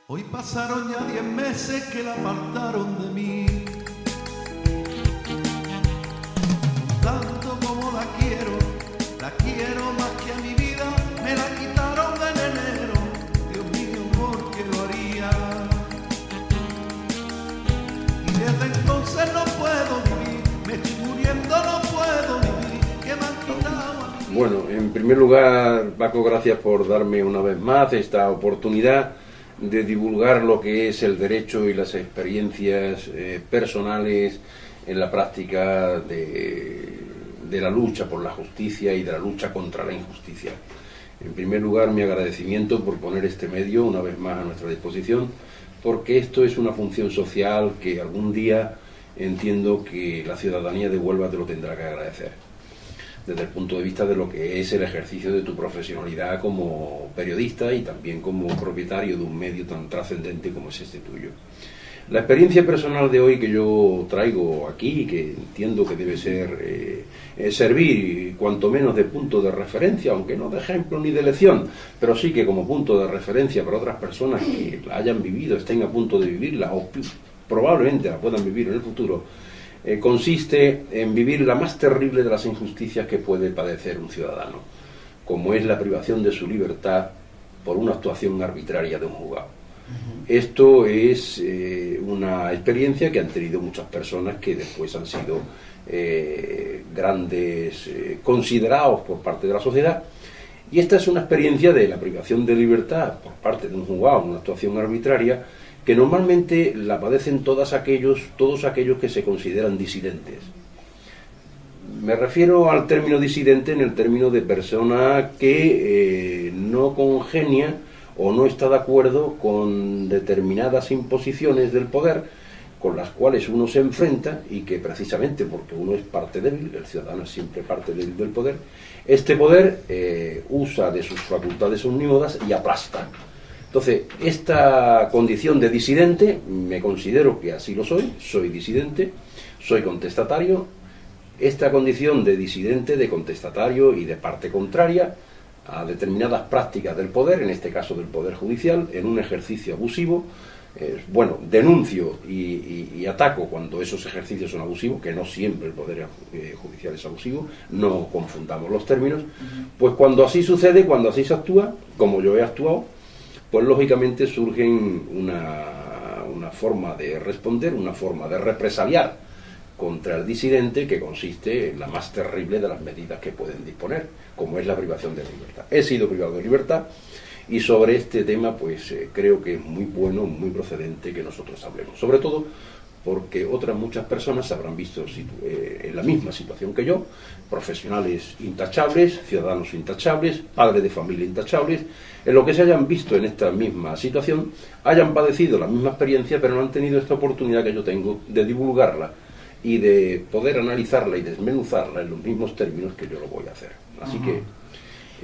Hoy pasaron ya 10 meses que la apartaron de mí. Tanto como la quiero más que a mi vida. Me la quitaron en enero. Dios mío, ¿por qué lo haría? Y desde entonces no puedo vivir. Me estoy muriendo, no puedo vivir. Que me han quitado a mi vida. Bueno, en primer lugar, Paco, gracias por darme una vez más esta oportunidad de divulgar lo que es el derecho y las experiencias personales en la práctica de la lucha por la justicia y de la lucha contra la injusticia. En primer lugar, mi agradecimiento por poner este medio una vez más a nuestra disposición, porque esto es una función social que algún día entiendo que la ciudadanía de Huelva te lo tendrá que agradecer, desde el punto de vista de lo que es el ejercicio de tu profesionalidad como periodista y también como propietario de un medio tan trascendente como es este tuyo. La experiencia personal de hoy que yo traigo aquí, que entiendo que debe ser servir cuanto menos de punto de referencia, aunque no de ejemplo ni de lección, pero sí que como punto de referencia para otras personas que la hayan vivido, estén a punto de vivirla o probablemente la puedan vivir en el futuro, consiste en vivir la más terrible de las injusticias que puede padecer un ciudadano, como es la privación de su libertad por una actuación arbitraria de un juzgado. Esto es una experiencia que han tenido muchas personas que después han sido grandes considerados por parte de la sociedad, y esta es una experiencia de la privación de libertad por parte de un juzgado, una actuación arbitraria, que normalmente la padecen todos aquellos que se consideran disidentes. Me refiero al término disidente en el término de persona que no congenia o no está de acuerdo con determinadas imposiciones del poder con las cuales uno se enfrenta, y que precisamente porque uno es parte débil, el ciudadano es siempre parte débil del poder, este poder usa de sus facultades omnímodas y aplasta. Entonces, esta condición de disidente, me considero que así lo soy disidente, soy contestatario. Esta condición de disidente, de contestatario y de parte contraria a determinadas prácticas del poder, en este caso del Poder Judicial, en un ejercicio abusivo, denuncio y ataco cuando esos ejercicios son abusivos, que no siempre el Poder Judicial es abusivo, no confundamos los términos. Pues cuando así sucede, cuando así se actúa, como yo he actuado, pues lógicamente surgen una forma de responder, una forma de represaliar contra el disidente, que consiste en la más terrible de las medidas que pueden disponer, como es la privación de libertad. He sido privado de libertad, y sobre este tema pues creo que es muy bueno, muy procedente que nosotros hablemos, sobre todo porque otras muchas personas se habrán visto en la misma situación que yo, profesionales intachables, ciudadanos intachables, padres de familia intachables, en lo que se hayan visto en esta misma situación, hayan padecido la misma experiencia, pero no han tenido esta oportunidad que yo tengo de divulgarla y de poder analizarla y desmenuzarla en los mismos términos que yo lo voy a hacer. Así que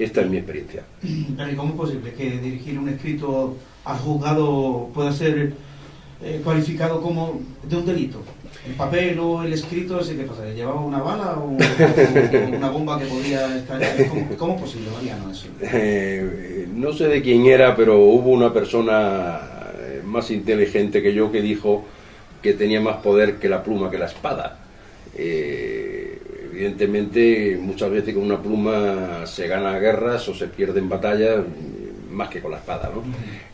esta es mi experiencia. Pero ¿y cómo es posible que dirigir un escrito al juzgado pueda ser cualificado como de un delito? ¿El papel o el escrito ese que pasa? ¿Llevaba una bala o una bomba que podía estar? ¿Cómo es posible, Mariano, eso? No sé de quién era, pero hubo una persona más inteligente que yo que dijo que tenía más poder que la pluma que la espada. Evidentemente, muchas veces con una pluma se gana guerras o se pierden batallas, más que con la espada, ¿no?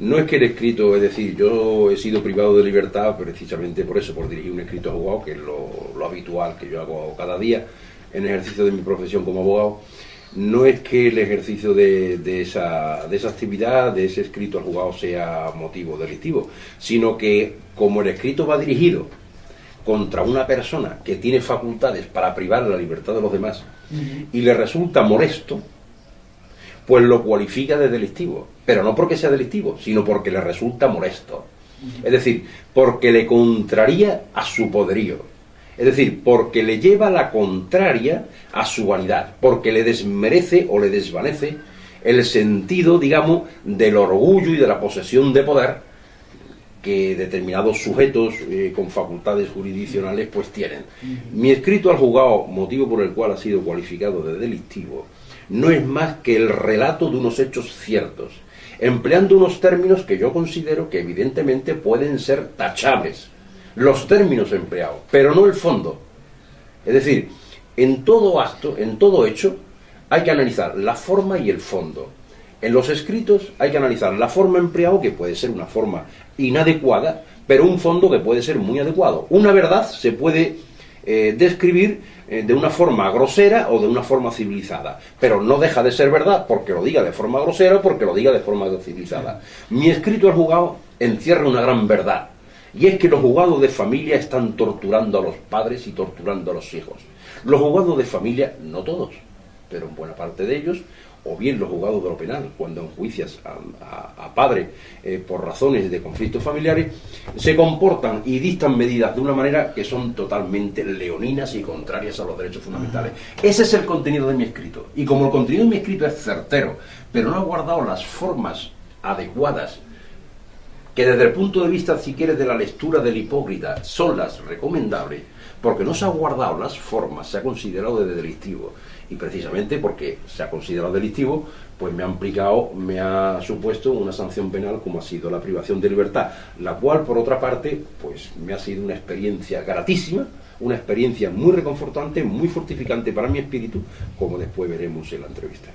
No es que el escrito, es decir, yo he sido privado de libertad precisamente por eso, por dirigir un escrito a juzgado, que es lo habitual que yo hago cada día en ejercicio de mi profesión como abogado. No es que el ejercicio de esa actividad, de ese escrito al juzgado, sea motivo delictivo, sino que como el escrito va dirigido contra una persona que tiene facultades para privar la libertad de los demás y le resulta molesto, pues lo cualifica de delictivo, pero no porque sea delictivo, sino porque le resulta molesto. Es decir, porque le contraría a su poderío. Es decir, porque le lleva la contraria a su vanidad, porque le desmerece o le desvanece el sentido, digamos, del orgullo y de la posesión de poder que determinados sujetos con facultades jurisdiccionales pues tienen. Mi escrito al juzgado, motivo por el cual ha sido cualificado de delictivo, no es más que el relato de unos hechos ciertos, empleando unos términos que yo considero que evidentemente pueden ser tachables, los términos empleados, pero no el fondo. Es decir, en todo acto, en todo hecho, hay que analizar la forma y el fondo. En los escritos hay que analizar la forma empleada, que puede ser una forma inadecuada, pero un fondo que puede ser muy adecuado. Una verdad se puede describir de una forma grosera o de una forma civilizada, pero no deja de ser verdad porque lo diga de forma grosera o porque lo diga de forma civilizada. Mi escrito al juzgado encierra una gran verdad, y es que los juzgados de familia están torturando a los padres y torturando a los hijos. Los juzgados de familia, no todos, pero en buena parte de ellos, o bien los juzgados de lo penal, cuando enjuicias a padre por razones de conflictos familiares, se comportan y dictan medidas de una manera que son totalmente leoninas y contrarias a los derechos fundamentales. Ese es el contenido de mi escrito. Y como el contenido de mi escrito es certero, pero no ha guardado las formas adecuadas, que desde el punto de vista, si quieres, de la lectura del hipócrita, son las recomendables, porque no se ha guardado las formas, se ha considerado de delictivo. Y precisamente porque se ha considerado delictivo, pues me ha supuesto una sanción penal como ha sido la privación de libertad, la cual, por otra parte, pues me ha sido una experiencia gratísima, una experiencia muy reconfortante, muy fortificante para mi espíritu, como después veremos en la entrevista.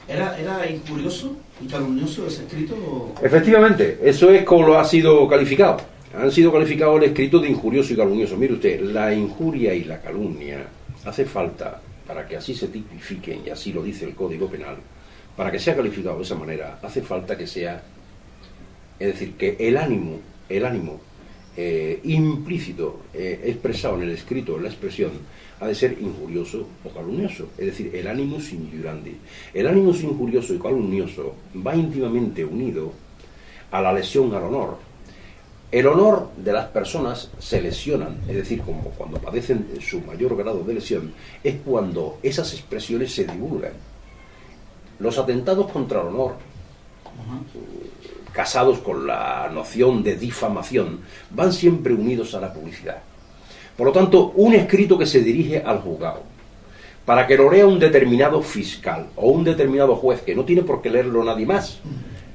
¿Era injurioso y calumnioso ese escrito? Efectivamente, eso es como lo ha sido calificado. Han sido calificados el escrito de injurioso y calumnioso. Mire usted, la injuria y la calumnia hace falta, para que así se tipifiquen, y así lo dice el Código Penal, para que sea calificado de esa manera, hace falta que sea, es decir, que el ánimo implícito expresado en el escrito, en la expresión, ha de ser injurioso o calumnioso, es decir, el animus injuriandi. El animus injurioso y calumnioso va íntimamente unido a la lesión al honor. El honor de las personas se lesionan, es decir, como cuando padecen su mayor grado de lesión, es cuando esas expresiones se divulgan. Los atentados contra el honor, casados con la noción de difamación, van siempre unidos a la publicidad. Por lo tanto, un escrito que se dirige al juzgado, para que lo lea un determinado fiscal o un determinado juez, que no tiene por qué leerlo nadie más,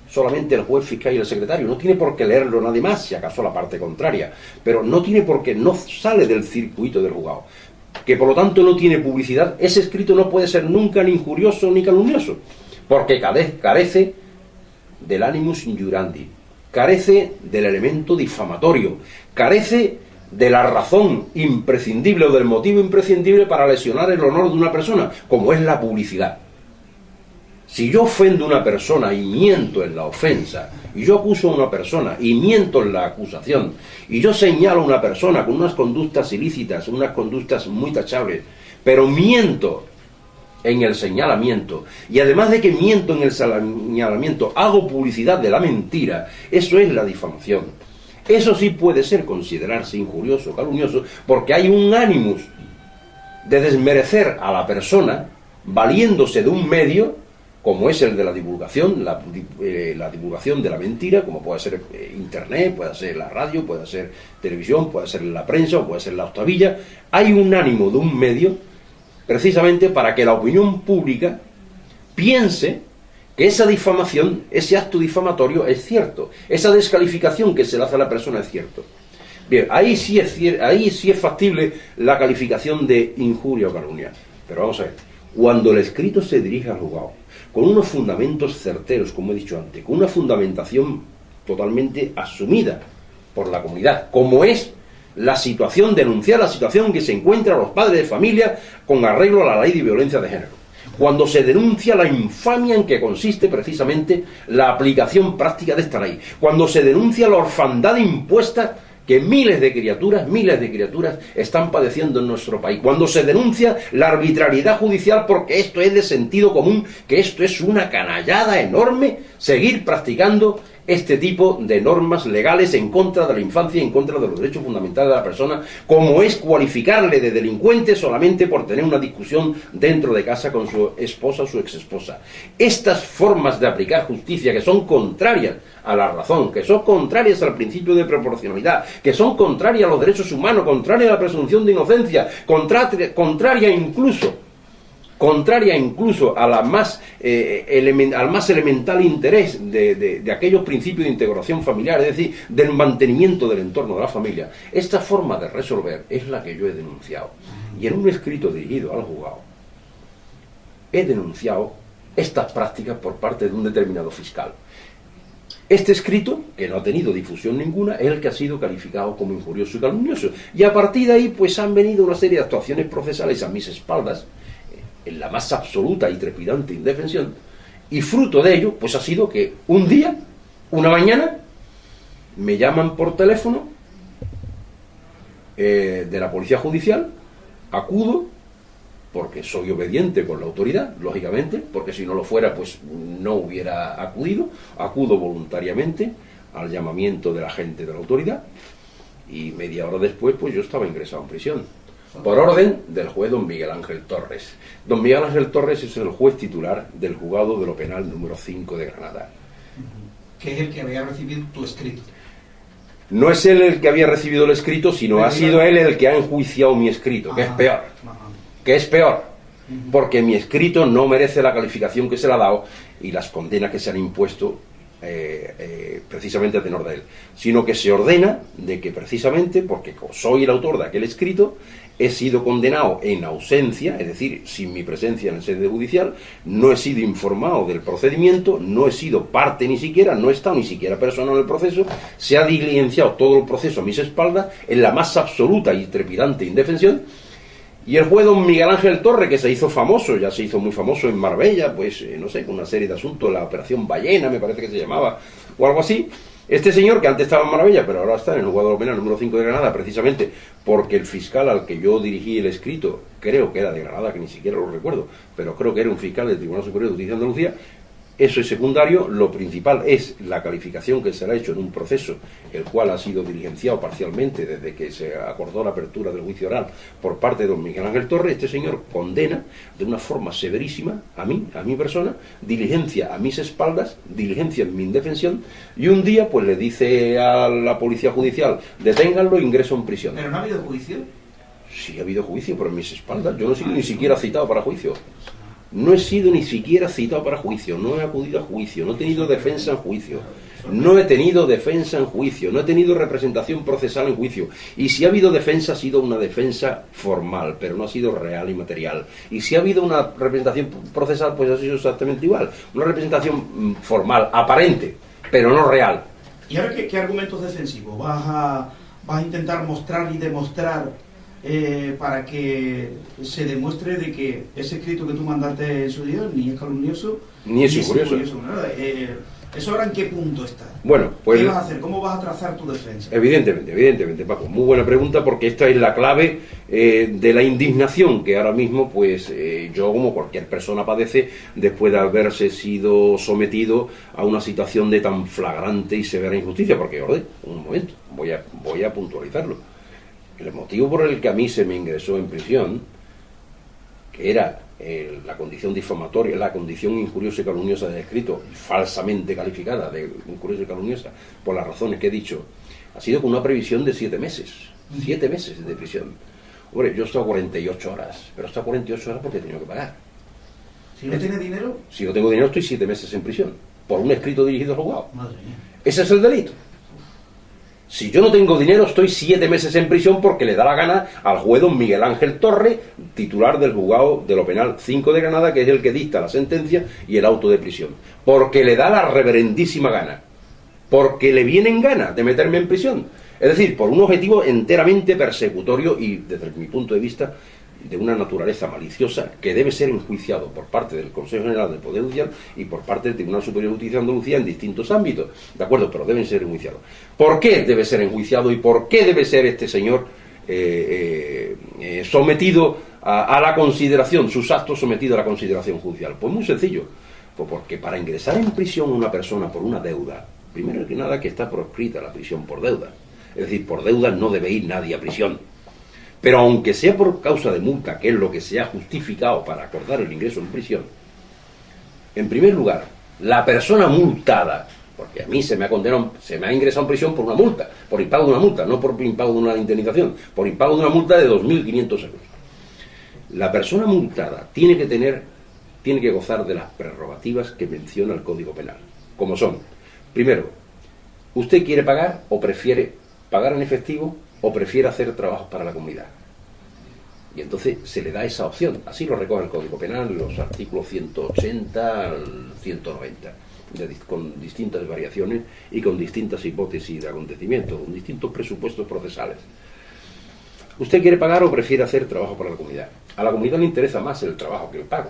solamente el juez, fiscal y el secretario, no tiene por qué leerlo nadie más, si acaso la parte contraria, pero no tiene por qué, no sale del circuito del juzgado, que por lo tanto no tiene publicidad. Ese escrito no puede ser nunca ni injurioso ni calumnioso, porque carece del animus injuriandi, carece del elemento difamatorio, carece de la razón imprescindible o del motivo imprescindible para lesionar el honor de una persona, como es la publicidad. Si yo ofendo a una persona y miento en la ofensa, y yo acuso a una persona y miento en la acusación, y yo señalo a una persona con unas conductas ilícitas, unas conductas muy tachables, pero miento en el señalamiento, y además de que miento en el señalamiento, hago publicidad de la mentira, eso es la difamación. Eso sí puede ser considerarse injurioso o calumnioso, porque hay un ánimo de desmerecer a la persona valiéndose de un medio como es el de la divulgación, la divulgación de la mentira, como puede ser internet, puede ser la radio, puede ser televisión, puede ser la prensa o puede ser la octavilla. Hay un ánimo de un medio precisamente para que la opinión pública piense que esa difamación, ese acto difamatorio es cierto, esa descalificación que se le hace a la persona es cierto. Bien, ahí sí es factible la calificación de injuria o calumnia. Pero vamos a ver, cuando el escrito se dirige al juzgado, con unos fundamentos certeros, como he dicho antes, con una fundamentación totalmente asumida por la comunidad, como es la situación, denunciar la situación en que se encuentran los padres de familia con arreglo a la ley de violencia de género. Cuando se denuncia la infamia en que consiste precisamente la aplicación práctica de esta ley. Cuando se denuncia la orfandad impuesta que miles de criaturas están padeciendo en nuestro país. Cuando se denuncia la arbitrariedad judicial, porque esto es de sentido común, que esto es una canallada enorme, seguir practicando este tipo de normas legales en contra de la infancia y en contra de los derechos fundamentales de la persona, como es cualificarle de delincuente solamente por tener una discusión dentro de casa con su esposa o su exesposa. Estas formas de aplicar justicia, que son contrarias a la razón, que son contrarias al principio de proporcionalidad, que son contrarias a los derechos humanos, contrarias a la presunción de inocencia, contraria incluso contraria incluso a al más elemental interés de aquellos principios de integración familiar, es decir, del mantenimiento del entorno de la familia. Esta forma de resolver es la que yo he denunciado. Y en un escrito dirigido al juzgado he denunciado estas prácticas por parte de un determinado fiscal. Este escrito, que no ha tenido difusión ninguna, es el que ha sido calificado como injurioso y calumnioso. Y a partir de ahí, pues han venido una serie de actuaciones procesales a mis espaldas, en la más absoluta y trepidante indefensión, y fruto de ello, pues ha sido que un día, una mañana, me llaman por teléfono de la Policía Judicial, acudo, porque soy obediente con la autoridad, lógicamente, porque si no lo fuera, pues no hubiera acudido. Acudo voluntariamente al llamamiento de la gente de la autoridad y media hora después, pues yo estaba ingresado en prisión, por orden del juez don Miguel Ángel Torres. Don Miguel Ángel Torres es el juez titular del juzgado de lo penal número 5 de Granada. Que es el que había recibido tu escrito. No es él el que había recibido el escrito, sino ha sido él el que ha enjuiciado mi escrito, que es peor. Que es peor, porque mi escrito no merece la calificación que se le ha dado y las condenas que se han impuesto precisamente a tenor de él, sino que se ordena de que precisamente, porque soy el autor de aquel escrito, he sido condenado en ausencia, es decir, sin mi presencia en el sede judicial, no he sido informado del procedimiento, no he sido parte ni siquiera, no he estado ni siquiera persona en el proceso, se ha diligenciado todo el proceso a mis espaldas en la más absoluta y trepidante indefensión. Y el juez don Miguel Ángel Torres, que se hizo famoso, ya se hizo muy famoso en Marbella, pues no sé, con una serie de asuntos, la operación Ballena me parece que se llamaba, o algo así. Este señor, que antes estaba en Marbella, pero ahora está en el juzgado de lo penal número 5 de Granada, precisamente porque el fiscal al que yo dirigí el escrito, creo que era de Granada, que ni siquiera lo recuerdo, pero creo que era un fiscal del Tribunal Superior de Justicia de Andalucía. Eso es secundario, lo principal es la calificación que se le ha hecho en un proceso, el cual ha sido diligenciado parcialmente desde que se acordó la apertura del juicio oral por parte de don Miguel Ángel Torres. Este señor condena de una forma severísima a mí, a mi persona, diligencia a mis espaldas, diligencia en mi indefensión, y un día pues le dice a la Policía Judicial, deténganlo, ingreso en prisión. ¿Pero no ha habido juicio? Sí ha habido juicio, pero en mis espaldas. Yo no he sido ni siquiera citado para juicio. No he sido ni siquiera citado para juicio, no he acudido a juicio, no he tenido defensa en juicio, no he tenido defensa en juicio, no he tenido representación procesal en juicio. Y si ha habido defensa, ha sido una defensa formal, pero no ha sido real y material. Y si ha habido una representación procesal, pues ha sido exactamente igual. Una representación formal, aparente, pero no real. ¿Y ahora qué argumentos defensivos vas a intentar mostrar y demostrar para que se demuestre de que ese escrito que tú mandaste en su día ni es calumnioso ni es injurioso? ¿Eso ahora en qué punto está? Bueno, pues, ¿qué vas a hacer? ¿Cómo vas a trazar tu defensa? Evidentemente, Paco, muy buena pregunta, porque esta es la clave de la indignación que ahora mismo, pues yo, como cualquier persona, padece después de haberse sido sometido a una situación de tan flagrante y severa injusticia. Porque, un momento, voy a puntualizarlo. El motivo por el que a mí se me ingresó en prisión, que era la condición difamatoria, la condición injuriosa y calumniosa del escrito, falsamente calificada de injuriosa y calumniosa, por las razones que he dicho, ha sido con una previsión de 7 meses. 7 meses de prisión. Hombre, yo he estado 48 horas, pero he estado 48 horas porque he tenido que pagar. ¿Si no tienes dinero? Si no tengo dinero, estoy 7 meses en prisión, por un escrito dirigido al juzgado. Madre mía. Ese es el delito. Si yo no tengo dinero, estoy 7 meses en prisión porque le da la gana al juez don Miguel Ángel Torres, titular del juzgado de lo penal 5 de Granada, que es el que dicta la sentencia y el auto de prisión. Porque le da la reverendísima gana. Porque le vienen ganas de meterme en prisión. Es decir, por un objetivo enteramente persecutorio y, desde mi punto de vista, de una naturaleza maliciosa, que debe ser enjuiciado por parte del Consejo General del Poder Judicial y por parte del Tribunal Superior de Justicia de Andalucía en distintos ámbitos, ¿de acuerdo? Pero deben ser enjuiciados. ¿Por qué debe ser enjuiciado y por qué debe ser este señor sometido a la consideración, sus actos sometidos a la consideración judicial? Pues muy sencillo, pues porque para ingresar en prisión una persona por una deuda, primero que nada que está proscrita la prisión por deuda, es decir, por deuda no debe ir nadie a prisión. Pero aunque sea por causa de multa, que es lo que se ha justificado para acordar el ingreso en prisión, en primer lugar, la persona multada, porque a mí se me ha ingresado en prisión por una multa, por impago de una multa, no por impago de una indemnización, por impago de una multa de 2.500 euros. La persona multada tiene que gozar de las prerrogativas que menciona el Código Penal, como son, primero, ¿usted quiere pagar o prefiere pagar en efectivo o prefiere hacer trabajos para la comunidad? Y entonces se le da esa opción. Así lo recoge el Código Penal, los artículos 180 al 190, con distintas variaciones y con distintas hipótesis de acontecimientos, con distintos presupuestos procesales. ¿Usted quiere pagar o prefiere hacer trabajo para la comunidad? A la comunidad le interesa más el trabajo que el pago,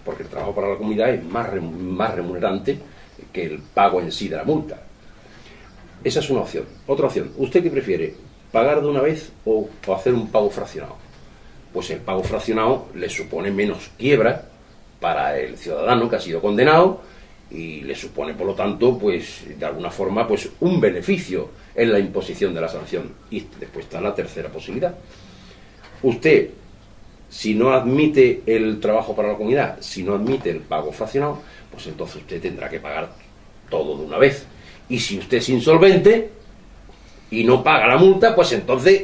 porque el trabajo para la comunidad es más remunerante que el pago en sí de la multa. Esa es una opción. Otra opción, ¿usted qué prefiere? ¿Pagar de una vez o hacer un pago fraccionado? Pues el pago fraccionado le supone menos quiebra para el ciudadano que ha sido condenado y le supone, por lo tanto, pues de alguna forma, pues un beneficio en la imposición de la sanción. Y después está la tercera posibilidad. Usted, si no admite el trabajo para la comunidad, si no admite el pago fraccionado, pues entonces usted tendrá que pagar todo de una vez. Y si usted es insolvente y no paga la multa, pues entonces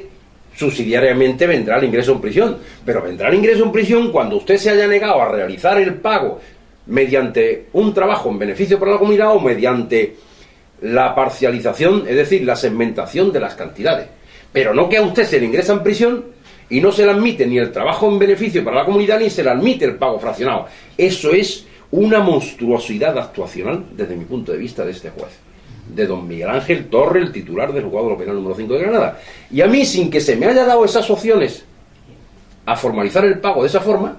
subsidiariamente vendrá el ingreso en prisión. Pero vendrá el ingreso en prisión cuando usted se haya negado a realizar el pago mediante un trabajo en beneficio para la comunidad o mediante la parcialización, es decir, la segmentación de las cantidades. Pero no que a usted se le ingresa en prisión y no se le admite ni el trabajo en beneficio para la comunidad ni se le admite el pago fraccionado. Eso es una monstruosidad actuacional desde mi punto de vista de este juez, de don Miguel Ángel Torre, el titular del Juzgado de lo Penal número 5 de Granada. Y a mí, sin que se me haya dado esas opciones a formalizar el pago de esa forma,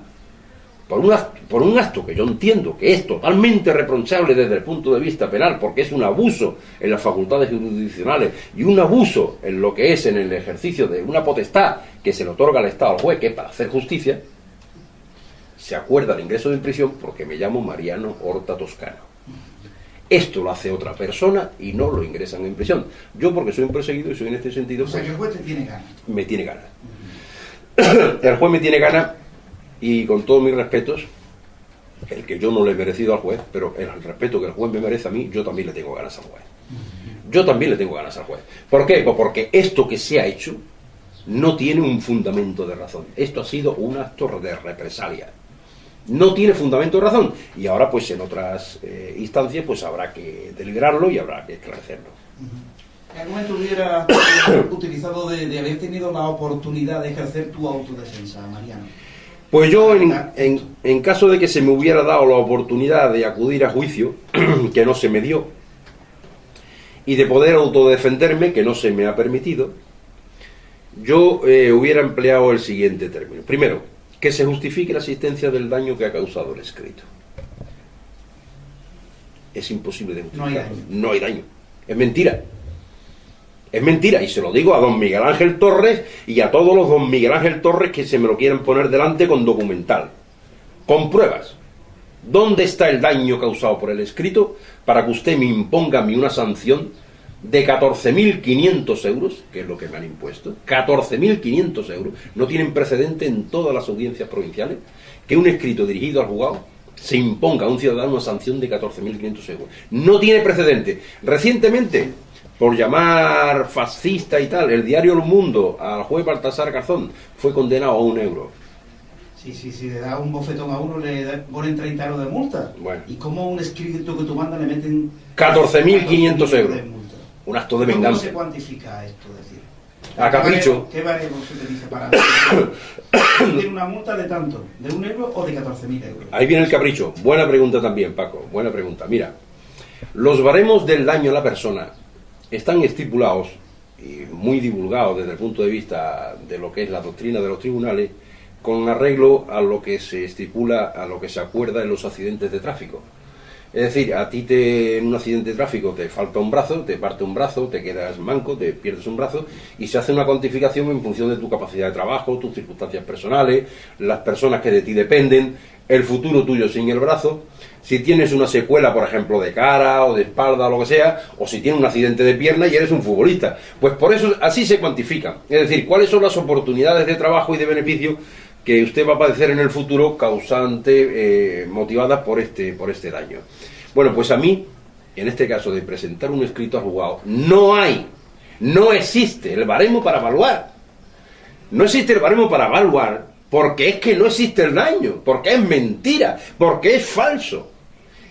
por un acto que yo entiendo que es totalmente reprochable desde el punto de vista penal, porque es un abuso en las facultades jurisdiccionales y un abuso en lo que es en el ejercicio de una potestad que se le otorga al Estado al juez, que es para hacer justicia, se acuerda el ingreso en prisión porque me llamo Mariano Horta Toscano. Esto lo hace otra persona y no lo ingresan en prisión. Yo, porque soy un perseguido y soy en este sentido... O sea, que el juez te tiene ganas. Me tiene ganas. El juez me tiene ganas y, con todos mis respetos, el que yo no le he merecido al juez, pero el respeto que el juez me merece a mí, yo también le tengo ganas al juez. Yo también le tengo ganas al juez. ¿Por qué? Pues porque esto que se ha hecho no tiene un fundamento de razón. Esto ha sido un acto de represalia. No tiene fundamento de razón. Y ahora, pues en otras instancias, pues habrá que deliberarlo y habrá que esclarecerlo. ¿En algún momento hubieras utilizado de haber tenido la oportunidad de ejercer tu autodefensa, Mariano? Pues yo, en caso de que se me hubiera dado la oportunidad de acudir a juicio, que no se me dio, y de poder autodefenderme, que no se me ha permitido, yo hubiera empleado el siguiente término. Primero, que se justifique la existencia del daño que ha causado el escrito. Es imposible de justificar. No hay daño. Es mentira. Es mentira. Y se lo digo a don Miguel Ángel Torres y a todos los don Miguel Ángel Torres que se me lo quieran poner delante con documental, con pruebas. ¿Dónde está el daño causado por el escrito para que usted me imponga a mí una sanción de 14.500 euros, que es lo que me han impuesto? 14.500 euros. No tienen precedente en todas las audiencias provinciales que un escrito dirigido al juzgado se imponga a un ciudadano una sanción de 14.500 euros. No tiene precedente. Recientemente, por llamar fascista y tal, el diario El Mundo al juez Baltasar Garzón fue condenado a 1 euro. Si le da un bofetón a uno, le ponen 30 euros de multa. Bueno. ¿Y cómo un escrito que tú mandas le meten 14.500 euros? de multa? Un acto de ¿Cómo venganza. se cuantifica esto? Es decir, A capricho. ¿Qué baremo se utiliza para tiene una multa de tanto? ¿De 1 euro o de 14.000 euros? Ahí viene el capricho. Buena pregunta también, Paco. Buena pregunta. Mira, los baremos del daño a la persona están estipulados y muy divulgados desde el punto de vista de lo que es la doctrina de los tribunales, con arreglo a lo que se estipula, a lo que se acuerda en los accidentes de tráfico. Es decir, a ti en un accidente de tráfico te falta un brazo, te parte un brazo, te quedas manco, te pierdes un brazo y se hace una cuantificación en función de tu capacidad de trabajo, tus circunstancias personales, las personas que de ti dependen, el futuro tuyo sin el brazo, si tienes una secuela, por ejemplo, de cara o de espalda o lo que sea, o si tienes un accidente de pierna y eres un futbolista. Pues por eso así se cuantifica. Es decir, cuáles son las oportunidades de trabajo y de beneficio que usted va a padecer en el futuro motivadas por este daño. Bueno, pues a mí, en este caso de presentar un escrito al juzgado, no existe el baremo para evaluar. No existe el baremo para evaluar porque es que no existe el daño, porque es mentira, porque es falso.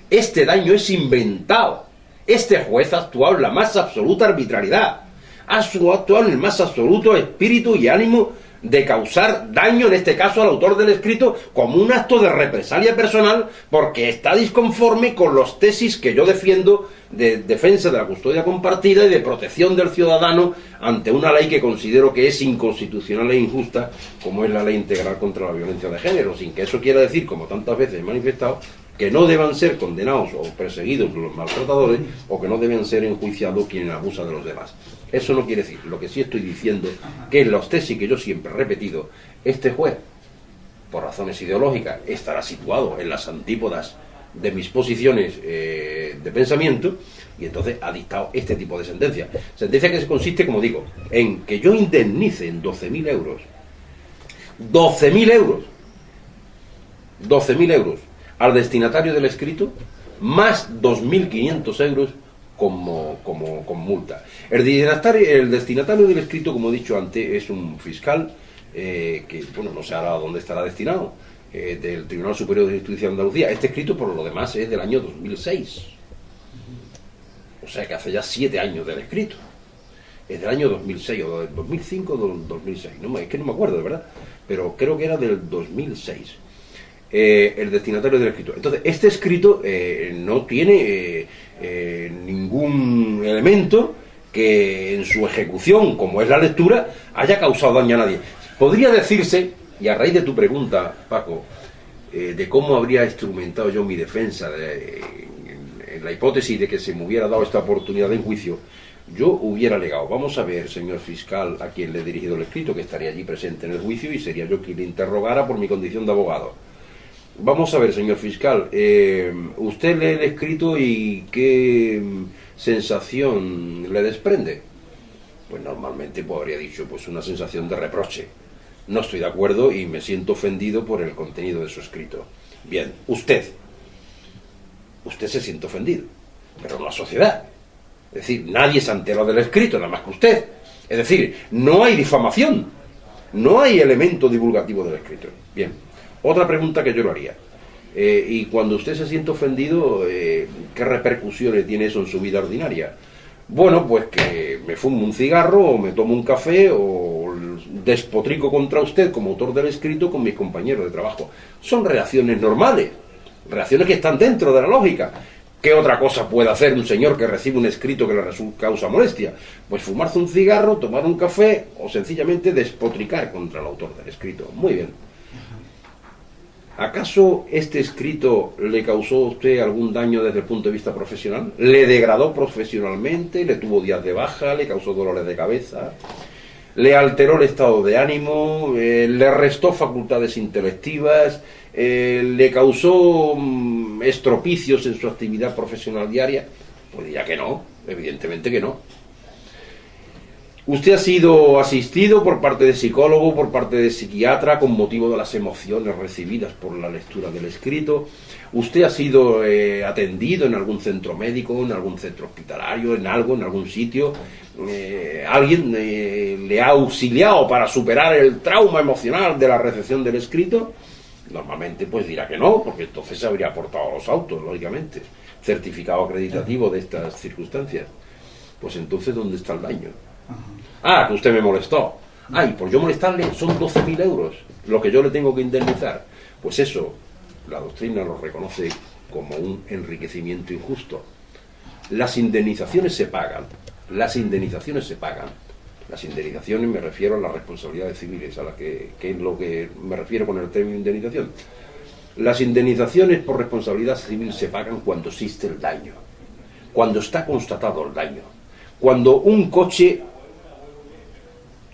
Este daño es inventado. Este juez ha actuado en la más absoluta arbitrariedad, ha actuado en el más absoluto espíritu y ánimo de causar daño, en este caso al autor del escrito, como un acto de represalia personal, porque está disconforme con los tesis que yo defiendo de defensa de la custodia compartida y de protección del ciudadano ante una ley que considero que es inconstitucional e injusta, como es la Ley Integral contra la Violencia de Género, sin que eso quiera decir, como tantas veces he manifestado, que no deban ser condenados o perseguidos los maltratadores, o que no deben ser enjuiciados quienes abusan de los demás. Eso no quiere decir. Lo que sí estoy diciendo, que en los tesis que yo siempre he repetido, este juez, por razones ideológicas, estará situado en las antípodas de mis posiciones de pensamiento, y entonces ha dictado este tipo de sentencia. Sentencia que consiste, como digo, en que yo indemnice en 12.000 euros, 12.000 euros, 12.000 euros al destinatario del escrito, más 2.500 euros como multa. El destinatario del escrito, como he dicho antes, es un fiscal que, bueno, no sé ahora dónde estará destinado, del Tribunal Superior de Justicia de Andalucía. Este escrito, por lo demás, es del año 2006. O sea que hace ya 7 años del escrito. Es del año 2006, o del 2005 o del 2006. Es que no me acuerdo, de verdad. Pero creo que era del 2006. El destinatario del escrito. Entonces, este escrito no tiene ningún elemento que en su ejecución, como es la lectura, haya causado daño a nadie. Podría decirse, y a raíz de tu pregunta, Paco, de cómo habría instrumentado yo mi defensa en la hipótesis de que se me hubiera dado esta oportunidad de juicio, yo hubiera alegado: vamos a ver, señor fiscal, a quien le he dirigido el escrito, que estaría allí presente en el juicio y sería yo quien le interrogara por mi condición de abogado. Vamos a ver, señor fiscal, usted lee el escrito y ¿qué sensación le desprende? Pues normalmente habría dicho, pues una sensación de reproche. No estoy de acuerdo y me siento ofendido por el contenido de su escrito. Bien, usted se siente ofendido, pero no la sociedad. Es decir, nadie se ha enterado del escrito, nada más que usted. Es decir, no hay difamación, no hay elemento divulgativo del escrito. Bien. Otra pregunta que yo le haría, y cuando usted se siente ofendido, ¿qué repercusiones tiene eso en su vida ordinaria? Bueno, pues que me fumo un cigarro, o me tomo un café, o despotrico contra usted como autor del escrito con mis compañeros de trabajo. Son reacciones normales, reacciones que están dentro de la lógica. ¿Qué otra cosa puede hacer un señor que recibe un escrito que le causa molestia? Pues fumarse un cigarro, tomar un café, o sencillamente despotricar contra el autor del escrito. Muy bien. ¿Acaso este escrito le causó a usted algún daño desde el punto de vista profesional? ¿Le degradó profesionalmente? ¿Le tuvo días de baja? ¿Le causó dolores de cabeza? ¿Le alteró el estado de ánimo? ¿Le restó facultades intelectivas? ¿Le causó estropicios en su actividad profesional diaria? Pues diría que no, evidentemente que no. Usted ha sido asistido por parte de psicólogo, por parte de psiquiatra, con motivo de las emociones recibidas por la lectura del escrito. Usted ha sido atendido en algún centro médico, en algún centro hospitalario, en algún sitio. ¿Alguien le ha auxiliado para superar el trauma emocional de la recepción del escrito? Normalmente pues dirá que no, porque entonces se habría aportado a los autos, lógicamente, certificado acreditativo de estas circunstancias. Pues entonces, ¿dónde está el daño? Ah, que usted me molestó. Y por yo molestarle son 12.000 euros lo que yo le tengo que indemnizar. Pues eso, la doctrina lo reconoce como un enriquecimiento injusto. Las indemnizaciones se pagan. Las indemnizaciones me refiero a las responsabilidades civiles, a la que es lo que me refiero con el término indemnización. Las indemnizaciones por responsabilidad civil se pagan cuando existe el daño, cuando está constatado el daño, cuando un coche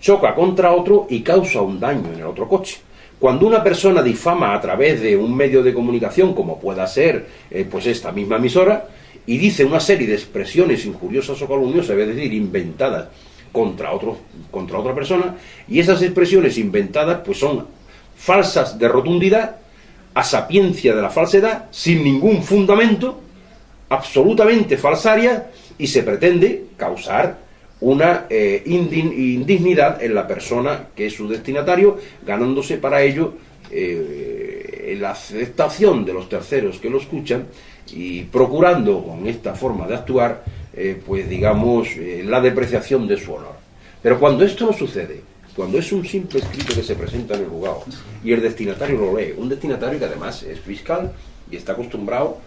choca contra otro y causa un daño en el otro coche. Cuando una persona difama a través de un medio de comunicación, como pueda ser pues esta misma emisora, y dice una serie de expresiones injuriosas o calumniosas, es decir, inventadas contra otra persona, y esas expresiones inventadas pues son falsas de rotundidad, a sapiencia de la falsedad, sin ningún fundamento, absolutamente falsarias, y se pretende causar una indignidad en la persona que es su destinatario, ganándose para ello la aceptación de los terceros que lo escuchan y procurando con esta forma de actuar, pues digamos, la depreciación de su honor. Pero cuando esto no sucede, cuando es un simple escrito que se presenta en el juzgado y el destinatario lo lee, un destinatario que además es fiscal y está acostumbrado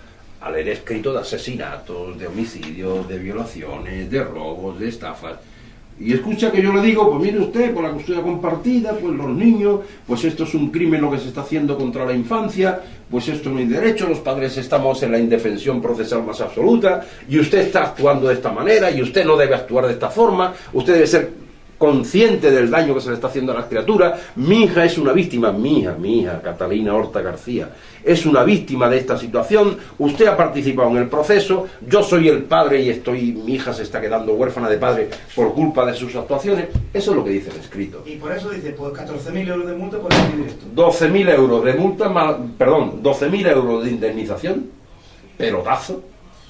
a leer escritos de asesinatos, de homicidios, de violaciones, de robos, de estafas, y escucha que yo le digo, pues mire usted, por la custodia compartida, pues los niños, pues esto es un crimen lo que se está haciendo contra la infancia, pues esto no hay derecho, los padres estamos en la indefensión procesal más absoluta, y usted está actuando de esta manera, y usted no debe actuar de esta forma, usted debe ser consciente del daño que se le está haciendo a la criatura. Mi hija es una víctima, mi hija, Catalina Horta García, es una víctima de esta situación, usted ha participado en el proceso, yo soy el padre y mi hija se está quedando huérfana de padre por culpa de sus actuaciones. Eso es lo que dice el escrito. Y por eso dice, pues 14.000 euros de multa por escribir esto. 12.000 euros de multa, 12.000 euros de indemnización,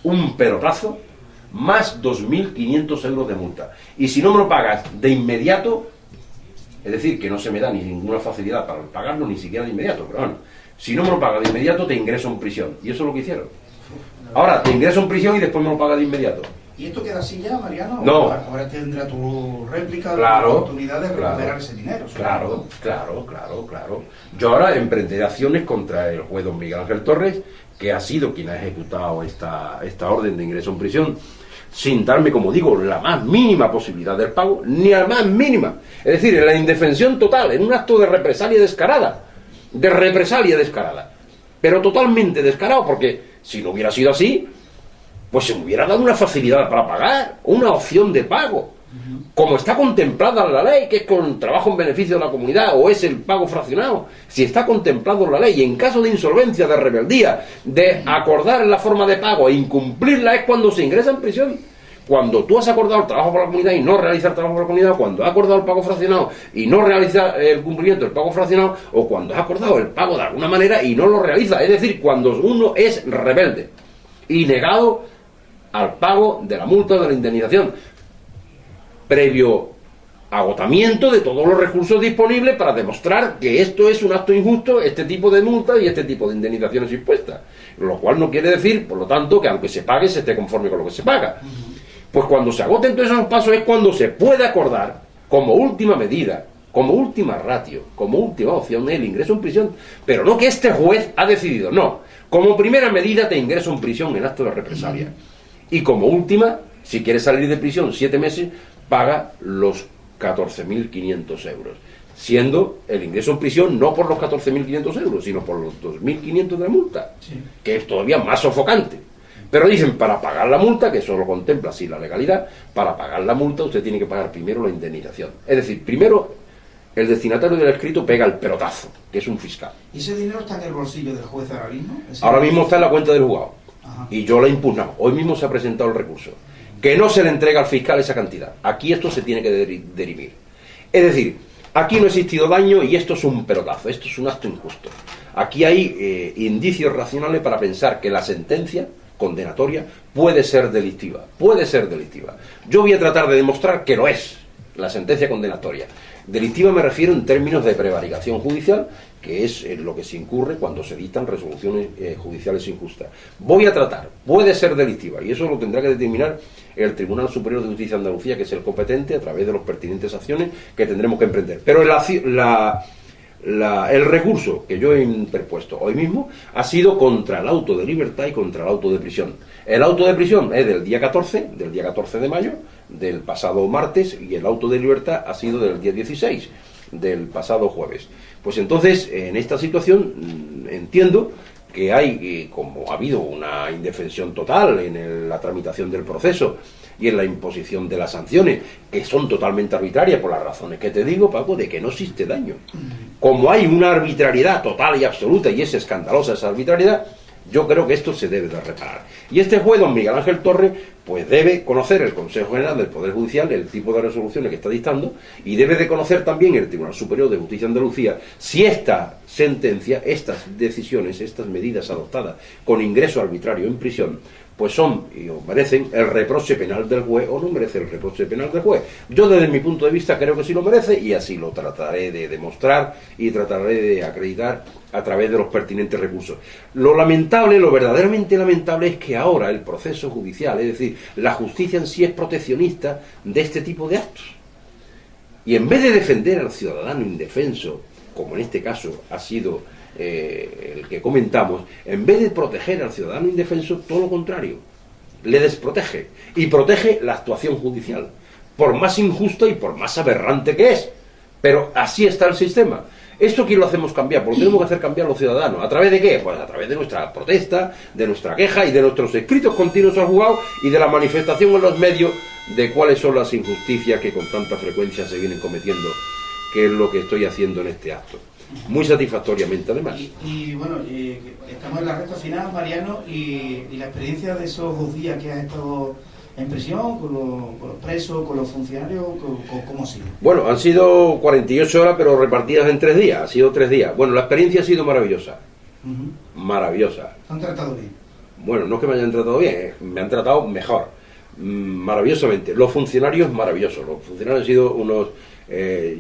un pelotazo, más 2.500 euros de multa. Y si no me lo pagas de inmediato, es decir, que no se me da ni ninguna facilidad para pagarlo, ni siquiera de inmediato, pero bueno, si no me lo pagas de inmediato, te ingreso en prisión. Y eso es lo que hicieron. Ahora, te ingreso en prisión y después me lo pagas de inmediato. ¿Y esto queda así ya, Mariano? No. Ahora tendrá tu réplica, claro, la oportunidad de recuperar ese dinero. Claro. Yo ahora emprenderé acciones contra el juez don Miguel Ángel Torres, que ha sido quien ha ejecutado esta orden de ingreso en prisión, sin darme, como digo, la más mínima posibilidad del pago, ni la más mínima. Es decir, en la indefensión total, en un acto de represalia descarada, pero totalmente descarado, porque si no hubiera sido así, pues se me hubiera dado una facilidad para pagar, una opción de pago, como está contemplada en la ley, que es con trabajo en beneficio de la comunidad, o es el pago fraccionado. Si está contemplado en la ley, y en caso de insolvencia, de rebeldía, de acordar la forma de pago e incumplirla, es cuando se ingresa en prisión. Cuando tú has acordado el trabajo para la comunidad y no realizar el trabajo para la comunidad, cuando has acordado el pago fraccionado y no realizar el cumplimiento del pago fraccionado, o cuando has acordado el pago de alguna manera y no lo realiza, es decir, cuando uno es rebelde y negado al pago de la multa o de la indemnización, previo agotamiento de todos los recursos disponibles para demostrar que esto es un acto injusto, este tipo de multas y este tipo de indemnizaciones impuestas. Lo cual no quiere decir, por lo tanto, que aunque se pague, se esté conforme con lo que se paga. Pues cuando se agoten todos esos pasos es cuando se puede acordar, como última medida, como última ratio, como última opción, el ingreso en prisión. Pero no que este juez ha decidido, no. Como primera medida te ingreso en prisión en acto de represalia. Y como última, si quieres salir de prisión 7 meses, paga los 14.500 euros, siendo el ingreso en prisión no por los 14.500 euros, sino por los 2.500 de multa, que es todavía más sofocante. Pero dicen, para pagar la multa, que eso lo contempla así la legalidad, para pagar la multa usted tiene que pagar primero la indemnización. Es decir, primero el destinatario del escrito pega el pelotazo, que es un fiscal. ¿Y ese dinero está en el bolsillo del juez ahora mismo? Ahora mismo está en la cuenta del juzgado. Ajá. Y yo la he impugnado. Hoy mismo se ha presentado el recurso. Que no se le entrega al fiscal esa cantidad. Aquí esto se tiene que derimir. Es decir, aquí no ha existido daño y esto es un pelotazo, esto es un acto injusto. Aquí hay indicios racionales para pensar que la sentencia condenatoria puede ser delictiva. Yo voy a tratar de demostrar que lo es la sentencia condenatoria. Delictiva me refiero en términos de prevaricación judicial, que es lo que se incurre cuando se dictan resoluciones judiciales injustas. Voy a tratar, puede ser delictiva, y eso lo tendrá que determinar el Tribunal Superior de Justicia de Andalucía, que es el competente, a través de las pertinentes acciones que tendremos que emprender. Pero el recurso que yo he interpuesto hoy mismo ha sido contra el auto de libertad y contra el auto de prisión. El auto de prisión es del día 14 de mayo, del pasado martes, y el auto de libertad ha sido del día 16, del pasado jueves. Pues entonces, en esta situación, entiendo que hay, como ha habido una indefensión total en la tramitación del proceso y en la imposición de las sanciones, que son totalmente arbitrarias por las razones que te digo, Paco, de que no existe daño. Como hay una arbitrariedad total y absoluta, y es escandalosa esa arbitrariedad, yo creo que esto se debe de reparar. Y este juez, don Miguel Ángel Torres, pues debe conocer el Consejo General del Poder Judicial, el tipo de resoluciones que está dictando, y debe de conocer también el Tribunal Superior de Justicia de Andalucía si esta sentencia, estas decisiones, estas medidas adoptadas con ingreso arbitrario en prisión, pues son y o merecen el reproche penal del juez o no merece el reproche penal del juez. Yo desde mi punto de vista creo que sí lo merece y así lo trataré de demostrar y trataré de acreditar a través de los pertinentes recursos. Lo lamentable, lo verdaderamente lamentable es que ahora el proceso judicial, es decir, la justicia en sí es proteccionista de este tipo de actos. Y en vez de defender al ciudadano indefenso, como en este caso ha sido el que comentamos, en vez de proteger al ciudadano indefenso, todo lo contrario, le desprotege y protege la actuación judicial, por más injusta y por más aberrante que es. Pero así está el sistema. ¿Esto quién lo hacemos cambiar? Porque tenemos que hacer cambiar a los ciudadanos. ¿A través de qué? Pues a través de nuestra protesta, de nuestra queja y de nuestros escritos continuos al juzgado y de la manifestación en los medios de cuáles son las injusticias que con tanta frecuencia se vienen cometiendo, que es lo que estoy haciendo en este acto. Muy satisfactoriamente, además. Y bueno, estamos en la recta final, Mariano, y la experiencia de esos 2 días que has estado en prisión, con los presos, con los funcionarios, ¿cómo ha sido? Bueno, han sido 48 horas, pero repartidas en 3 días. Ha sido 3 días. Bueno, la experiencia ha sido maravillosa. Maravillosa. ¿Te han tratado bien? Bueno, no es que me hayan tratado bien, me han tratado mejor. Maravillosamente. Los funcionarios, maravillosos. Los funcionarios han sido unos...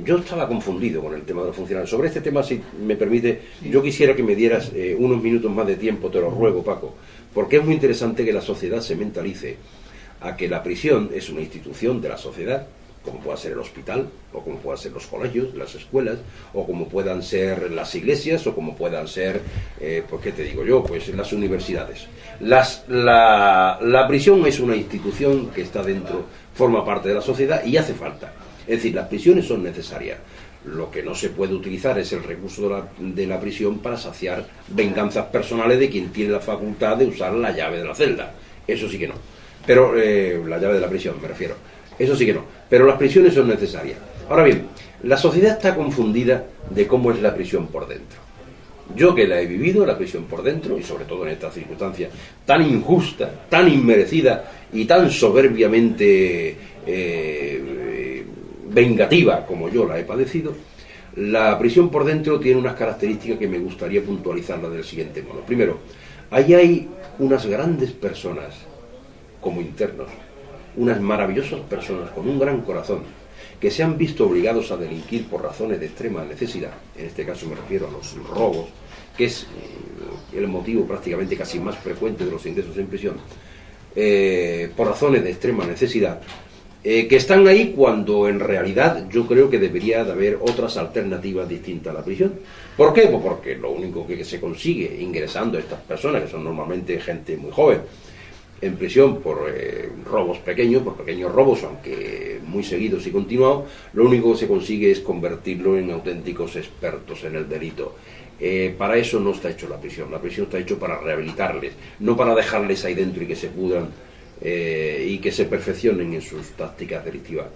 yo estaba confundido con el tema de los funcionarios. Sobre este tema, si me permite, yo quisiera que me dieras unos minutos más de tiempo, te lo ruego, Paco, porque es muy interesante que la sociedad se mentalice a que la prisión es una institución de la sociedad, como pueda ser el hospital, o como puedan ser los colegios, las escuelas, o como puedan ser las iglesias, o como puedan ser, pues qué te digo yo, pues las universidades. La prisión es una institución que está dentro, forma parte de la sociedad y hace falta. Es decir, las prisiones son necesarias. Lo que no se puede utilizar es el recurso de la prisión para saciar venganzas personales de quien tiene la facultad de usar la llave de la celda. Eso sí que no. Pero la llave de la prisión, me refiero. Eso sí que no. Pero las prisiones son necesarias. Ahora bien, la sociedad está confundida de cómo es la prisión por dentro. Yo que la he vivido, la prisión por dentro, y sobre todo en estas circunstancias tan injusta, tan inmerecida y tan soberbiamente vengativa como yo la he padecido, la prisión por dentro tiene unas características que me gustaría puntualizarlas del siguiente modo. Primero, ahí hay unas grandes personas como internos, unas maravillosas personas con un gran corazón, que se han visto obligados a delinquir por razones de extrema necesidad. En este caso me refiero a los robos, que es el motivo prácticamente casi más frecuente de los ingresos en prisión, por razones de extrema necesidad, que están ahí cuando en realidad yo creo que debería de haber otras alternativas distintas a la prisión. ¿Por qué? Pues porque lo único que se consigue ingresando a estas personas, que son normalmente gente muy joven, en prisión por robos pequeños, por pequeños robos, aunque muy seguidos y continuados, lo único que se consigue es convertirlo en auténticos expertos en el delito. Para eso no está hecho la prisión está hecho para rehabilitarles, no para dejarles ahí dentro y que se pudran y que se perfeccionen en sus tácticas delictivas.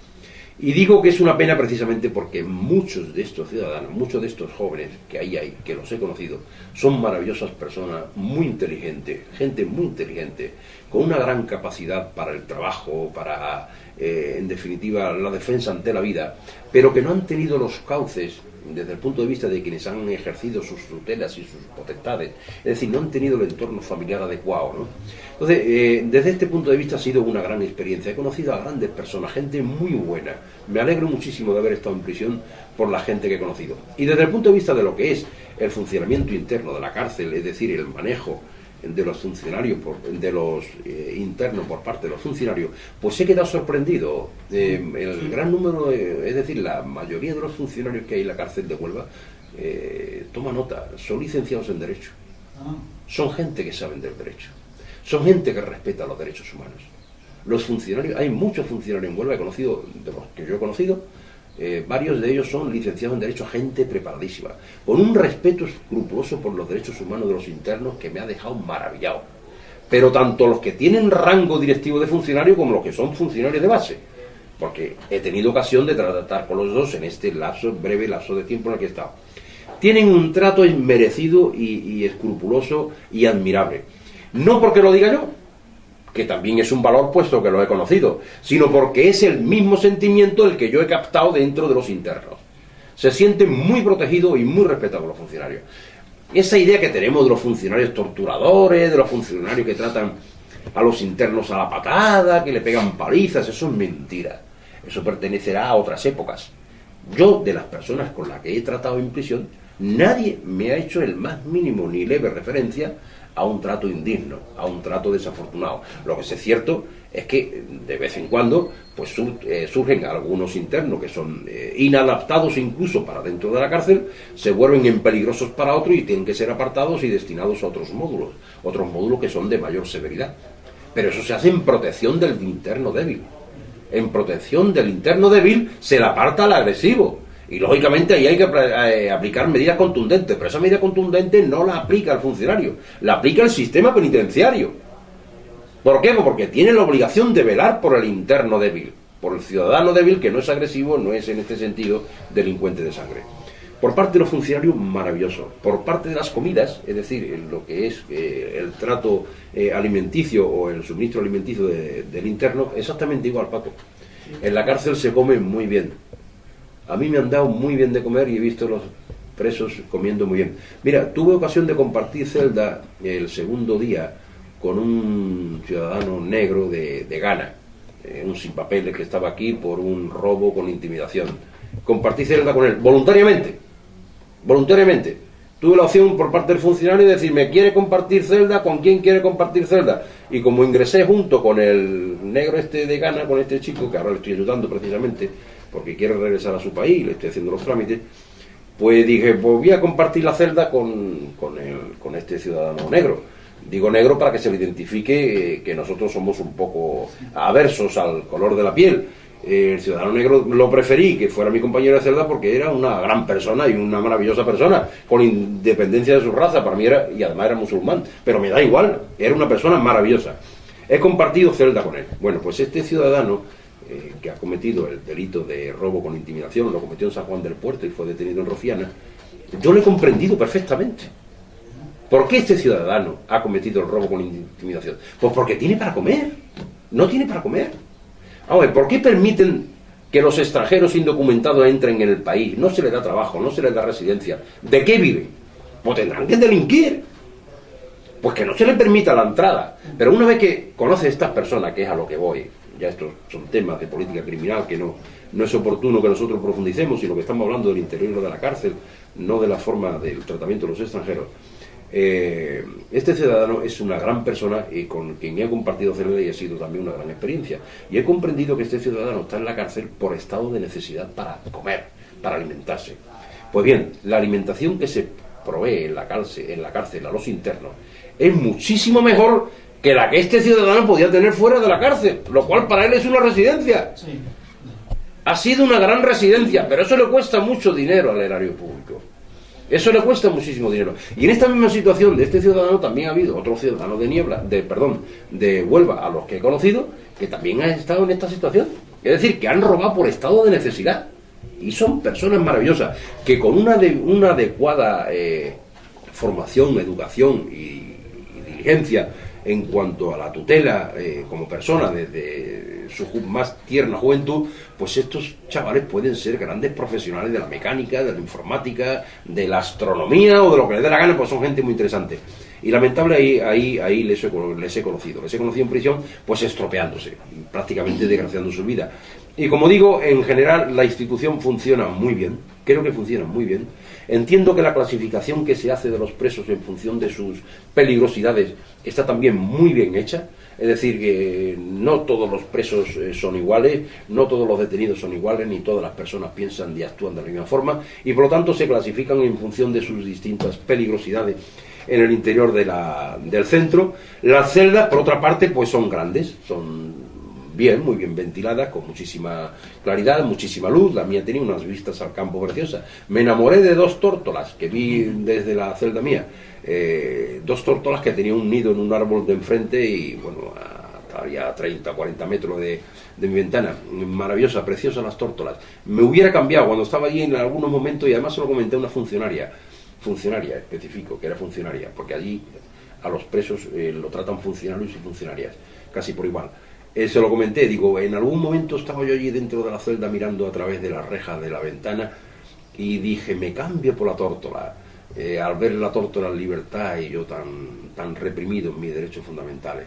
Y digo que es una pena precisamente porque muchos de estos ciudadanos, muchos de estos jóvenes que ahí hay, que los he conocido, son maravillosas personas, muy inteligentes, gente muy inteligente, con una gran capacidad para el trabajo, para, en definitiva, la defensa ante la vida, pero que no han tenido los cauces desde el punto de vista de quienes han ejercido sus tutelas y sus potestades, es decir, no han tenido el entorno familiar adecuado, ¿no? Entonces, desde este punto de vista ha sido una gran experiencia. He conocido a grandes personas, gente muy buena. Me alegro muchísimo de haber estado en prisión por la gente que he conocido. Y desde el punto de vista de lo que es el funcionamiento interno de la cárcel, es decir, el manejo de los funcionarios, de los internos por parte de los funcionarios, pues he quedado sorprendido. El gran número, es decir, la mayoría de los funcionarios que hay en la cárcel de Huelva, toma nota, son licenciados en Derecho. Son gente que saben del derecho. Son gente que respeta los derechos humanos. Los funcionarios, hay muchos funcionarios en Huelva, he conocido, de los que yo he conocido, varios de ellos son licenciados en Derecho, gente preparadísima, con un respeto escrupuloso por los derechos humanos de los internos que me ha dejado maravillado. Pero tanto los que tienen rango directivo de funcionario como los que son funcionarios de base, porque he tenido ocasión de tratar con los dos en este breve lapso de tiempo en el que he estado. Tienen un trato merecido y escrupuloso y admirable. No porque lo diga yo, que también es un valor puesto que lo he conocido, sino porque es el mismo sentimiento el que yo he captado dentro de los internos. Se sienten muy protegidos y muy respetados los funcionarios. Esa idea que tenemos de los funcionarios torturadores, de los funcionarios que tratan a los internos a la patada, que le pegan palizas, eso es mentira. Eso pertenecerá a otras épocas. Yo, de las personas con las que he tratado en prisión, nadie me ha hecho el más mínimo ni leve referencia a un trato indigno, a un trato desafortunado. Lo que es cierto es que de vez en cuando pues surgen algunos internos que son inadaptados incluso para dentro de la cárcel, se vuelven peligrosos para otros y tienen que ser apartados y destinados a otros módulos que son de mayor severidad. Pero eso se hace en protección del interno débil. En protección del interno débil se le aparta al agresivo. Y lógicamente ahí hay que aplicar medidas contundentes, pero esa medida contundente no la aplica el funcionario, la aplica el sistema penitenciario. ¿Por qué? Porque tiene la obligación de velar por el interno débil, por el ciudadano débil que no es agresivo, no es en este sentido delincuente de sangre. Por parte de los funcionarios, maravilloso. Por parte de las comidas, es decir, lo que es el trato alimenticio o el suministro alimenticio del interno, exactamente igual, Paco. En la cárcel se come muy bien. A mí me han dado muy bien de comer y he visto los presos comiendo muy bien. Mira, tuve ocasión de compartir celda el segundo día con un ciudadano negro de Ghana, un sin papeles que estaba aquí por un robo con intimidación. Compartí celda con él, voluntariamente. Tuve la opción por parte del funcionario de decirme, ¿quiere compartir celda? ¿Con quién quiere compartir celda? Y como ingresé junto con el negro este de Ghana, con este chico, que ahora le estoy ayudando precisamente, porque quiere regresar a su país, le estoy haciendo los trámites, pues dije, pues voy a compartir la celda con este ciudadano negro. Digo negro para que se le identifique que nosotros somos un poco aversos al color de la piel. El ciudadano negro lo preferí que fuera mi compañero de celda porque era una gran persona y una maravillosa persona, con independencia de su raza, para mí era, y además era musulmán, pero me da igual, era una persona maravillosa. He compartido celda con él. Bueno, pues este ciudadano que ha cometido el delito de robo con intimidación, lo cometió en San Juan del Puerto y fue detenido en Rociana, yo lo he comprendido perfectamente. ¿Por qué este ciudadano ha cometido el robo con intimidación? Pues porque tiene para comer, no tiene para comer. Ahora, ¿por qué permiten que los extranjeros indocumentados entren en el país? No se les da trabajo, no se les da residencia. ¿De qué viven? Pues tendrán que delinquir. Pues que no se les permita la entrada. Pero una vez que conoce a estas personas, que es a lo que voy, ya estos son temas de política criminal que no es oportuno que nosotros profundicemos, sino que estamos hablando del interior de la cárcel, no de la forma del tratamiento de los extranjeros. Este ciudadano es una gran persona y con quien he compartido celda y ha sido también una gran experiencia. Y he comprendido que este ciudadano está en la cárcel por estado de necesidad para comer, para alimentarse. Pues bien, la alimentación que se provee en la cárcel a los internos es muchísimo mejor que la que este ciudadano podía tener fuera de la cárcel, lo cual para él es una residencia. Sí. Ha sido una gran residencia, pero eso le cuesta mucho dinero al erario público. Eso le cuesta muchísimo dinero. Y en esta misma situación de este ciudadano también ha habido otro ciudadano de Huelva, a los que he conocido, que también han estado en esta situación. Es decir, que han robado por estado de necesidad. Y son personas maravillosas, que con una adecuada formación, educación y diligencia en cuanto a la tutela como persona desde su más tierna juventud, pues estos chavales pueden ser grandes profesionales de la mecánica, de la informática, de la astronomía o de lo que les dé la gana, pues son gente muy interesante. Y lamentable ahí les he conocido en prisión, pues estropeándose, prácticamente desgraciando su vida. Y como digo, en general la institución funciona muy bien, creo que funciona muy bien. Entiendo que la clasificación que se hace de los presos en función de sus peligrosidades está también muy bien hecha. Es decir, que no todos los presos son iguales, no todos los detenidos son iguales, ni todas las personas piensan y actúan de la misma forma, y por lo tanto se clasifican en función de sus distintas peligrosidades en el interior del centro. Las celdas, por otra parte, pues son grandes, son muy bien ventiladas, con muchísima claridad, muchísima luz. La mía tenía unas vistas al campo preciosas. Me enamoré de dos tórtolas que vi desde la celda mía. Dos tórtolas que tenían un nido en un árbol de enfrente y, bueno, estaría a 30, 40 metros de mi ventana. Maravillosa, preciosa las tórtolas. Me hubiera cambiado cuando estaba allí en algunos momentos, y además se lo comenté a una funcionaria específico, que era funcionaria, porque allí a los presos lo tratan funcionarios y funcionarias, casi por igual. Se lo comenté, digo, en algún momento estaba yo allí dentro de la celda mirando a través de las rejas de la ventana y dije, me cambio por la tórtola. Al ver la tórtola en libertad y yo tan reprimido en mis derechos fundamentales.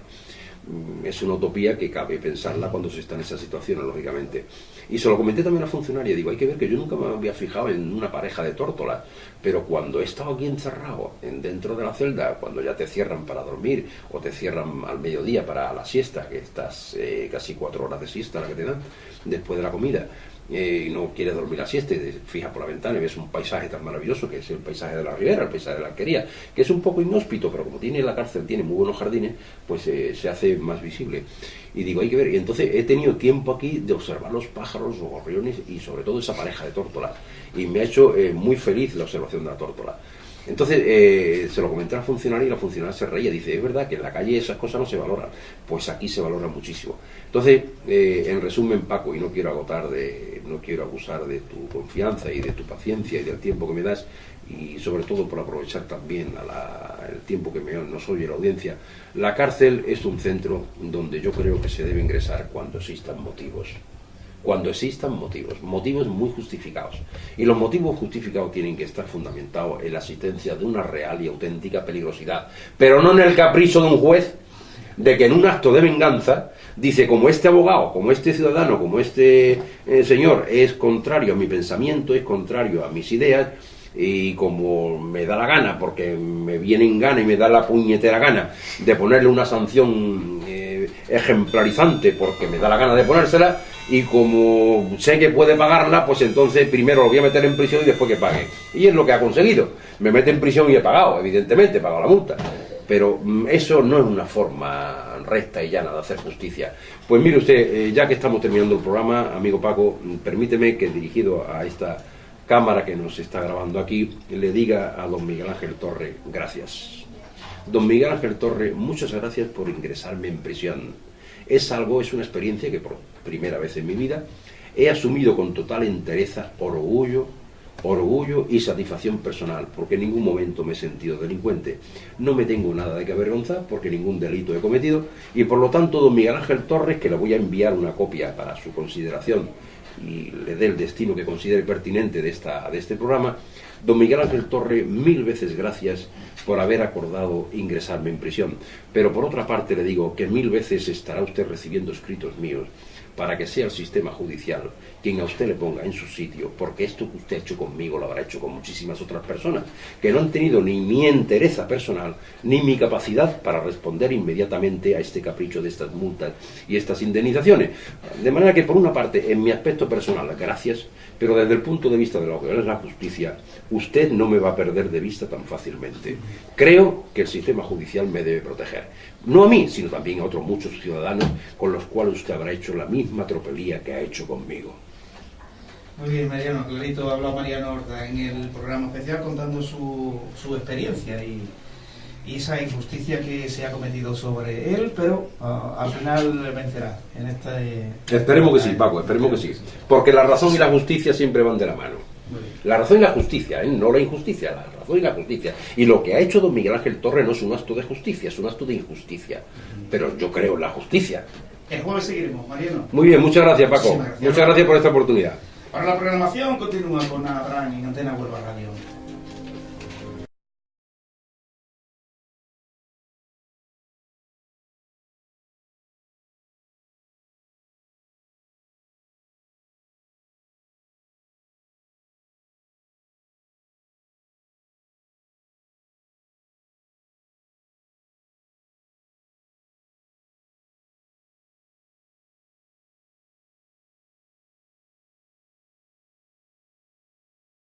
es una utopía que cabe pensarla cuando se está en esa situación, lógicamente. Y se lo comenté también a la funcionaria, digo, hay que ver que yo nunca me había fijado en una pareja de tórtolas, pero cuando he estado aquí encerrado, dentro de la celda, cuando ya te cierran para dormir, o te cierran al mediodía para la siesta, que estás casi 4 horas de siesta la que te dan, después de la comida, y no quieres dormir la siesta, y te fijas por la ventana y ves un paisaje tan maravilloso que es el paisaje de la Ribera, el paisaje de la Alquería, que es un poco inhóspito, pero como tiene la cárcel, tiene muy buenos jardines, pues se hace más visible. Y digo, hay que ver, y entonces he tenido tiempo aquí de observar los pájaros, los gorriones y sobre todo esa pareja de tórtolas, y me ha hecho muy feliz la observación de la tórtola. Entonces se lo comenté a la funcionaria y la funcionaria se reía, dice, es verdad que en la calle esas cosas no se valoran, pues aquí se valora muchísimo. Entonces, en resumen, Paco, y no quiero abusar de tu confianza y de tu paciencia y del tiempo que me das, y sobre todo por aprovechar también el tiempo que nos oye la audiencia, la cárcel es un centro donde yo creo que se debe ingresar cuando existan motivos. Cuando existan motivos muy justificados. Y los motivos justificados tienen que estar fundamentados en la existencia de una real y auténtica peligrosidad, pero no en el capricho de un juez de que en un acto de venganza dice, como este abogado, como este ciudadano, como este señor es contrario a mi pensamiento, es contrario a mis ideas, y como me da la gana, porque me viene en gana y me da la puñetera gana de ponerle una sanción ejemplarizante porque me da la gana de ponérsela, y como sé que puede pagarla, pues entonces primero lo voy a meter en prisión y después que pague. Y es lo que ha conseguido. Me mete en prisión y he pagado, evidentemente, he pagado la multa. Pero eso no es una forma recta y llana de hacer justicia. Pues mire usted, ya que estamos terminando el programa, amigo Paco, permíteme que, dirigido a esta cámara que nos está grabando aquí, le diga a don Miguel Ángel Torre, gracias. Don Miguel Ángel Torre, muchas gracias por ingresarme en prisión. Es una experiencia que por primera vez en mi vida he asumido con total entereza, orgullo y satisfacción personal, porque en ningún momento me he sentido delincuente. No me tengo nada de que avergonzar porque ningún delito he cometido, y por lo tanto don Miguel Ángel Torres, que le voy a enviar una copia para su consideración y le dé el destino que considere pertinente de este programa, don Miguel Ángel Torre, 1000 veces gracias por haber acordado ingresarme en prisión. Pero por otra parte le digo que 1000 veces estará usted recibiendo escritos míos para que sea el sistema judicial quien a usted le ponga en su sitio, porque esto que usted ha hecho conmigo lo habrá hecho con muchísimas otras personas que no han tenido ni mi entereza personal ni mi capacidad para responder inmediatamente a este capricho de estas multas y estas indemnizaciones. De manera que por una parte, en mi aspecto personal, gracias, pero desde el punto de vista de lo que es la justicia, usted no me va a perder de vista tan fácilmente. Creo que el sistema judicial me debe proteger. No a mí, sino también a otros muchos ciudadanos con los cuales usted habrá hecho la misma tropelía que ha hecho conmigo. Muy bien, Mariano, clarito, ha hablado Mariano Horta en el programa especial contando su experiencia y esa injusticia que se ha cometido sobre él, pero al final vencerá en Esperemos que sí, Paco, esperemos que sí. Porque la razón y la justicia siempre van de la mano. La razón y la justicia, no la injusticia, la razón y la justicia. Y lo que ha hecho don Miguel Ángel Torre no es un acto de justicia, es un acto de injusticia. Pero yo creo en la justicia. El jueves seguiremos, Mariano. Muy bien, muchas gracias, Paco. Muchas gracias por esta oportunidad. Para la programación continúa con Abraham en Antena Huelva Radio.